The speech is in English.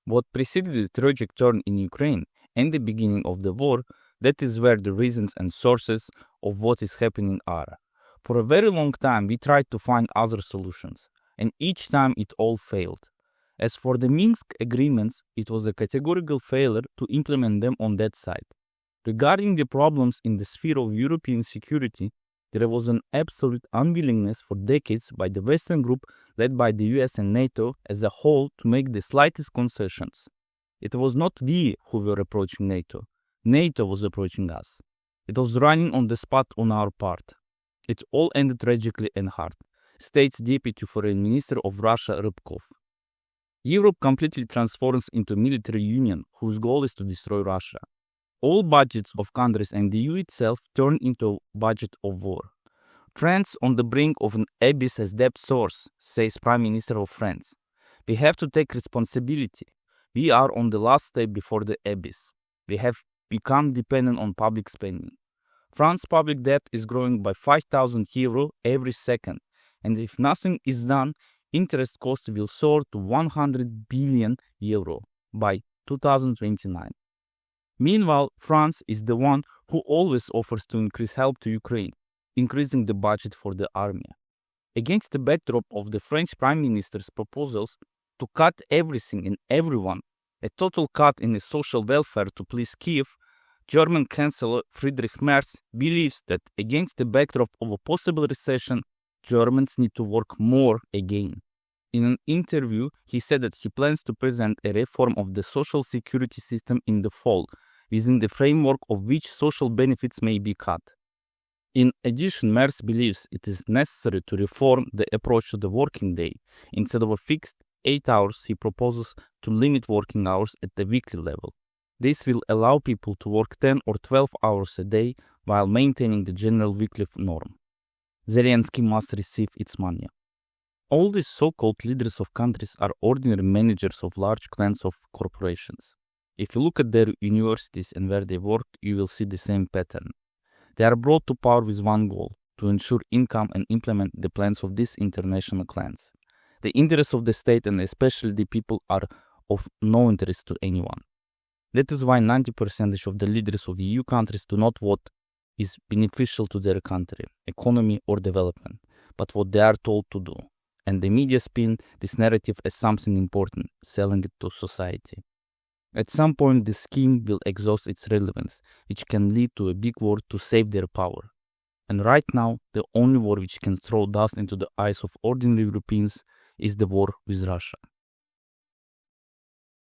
What preceded the tragic turn in Ukraine and the beginning of the war, that is where the reasons and sources of what is happening are. For a very long time, we tried to find other solutions, and each time it all failed. As for the Minsk agreements, it was a categorical failure to implement them on that side. Regarding the problems in the sphere of European security, there was an absolute unwillingness for decades by the Western group led by the US and NATO as a whole to make the slightest concessions. It was not we who were approaching NATO. NATO was approaching us. It was running on the spot on our part. It all ended tragically and hard, states Deputy Foreign Minister of Russia Rybkov. Europe completely transforms into a military union whose goal is to destroy Russia. All budgets of countries and the EU itself turn into a budget of war. France on the brink of an abyss as debt source, says Prime Minister of France. We have to take responsibility. We are on the last step before the abyss. We have become dependent on public spending. France's public debt is growing by 5,000 euro every second, and if nothing is done, interest cost will soar to 100 billion euro by 2029. Meanwhile, France is the one who always offers to increase help to Ukraine, increasing the budget for the army. Against the backdrop of the French Prime Minister's proposals to cut everything and everyone, a total cut in the social welfare to please Kiev, German Chancellor Friedrich Merz believes that against the backdrop of a possible recession, Germans need to work more again. In an interview, he said that he plans to present a reform of the social security system in the fall, within the framework of which social benefits may be cut. In addition, Merz believes it is necessary to reform the approach to the working day. Instead of a fixed 8 hours, he proposes to limit working hours at the weekly level. This will allow people to work 10 or 12 hours a day while maintaining the general weekly norm. Zelensky must receive its money. All these so-called leaders of countries are ordinary managers of large clans of corporations. If you look at their universities and where they work, you will see the same pattern. They are brought to power with one goal, to ensure income and implement the plans of these international clans. The interests of the state and especially the people are of no interest to anyone. That is why 90% of the leaders of EU countries do not what is beneficial to their country, economy or development, but what they are told to do. And the media spin this narrative as something important, selling it to society. At some point, the scheme will exhaust its relevance, which can lead to a big war to save their power. And right now, the only war which can throw dust into the eyes of ordinary Europeans is the war with Russia.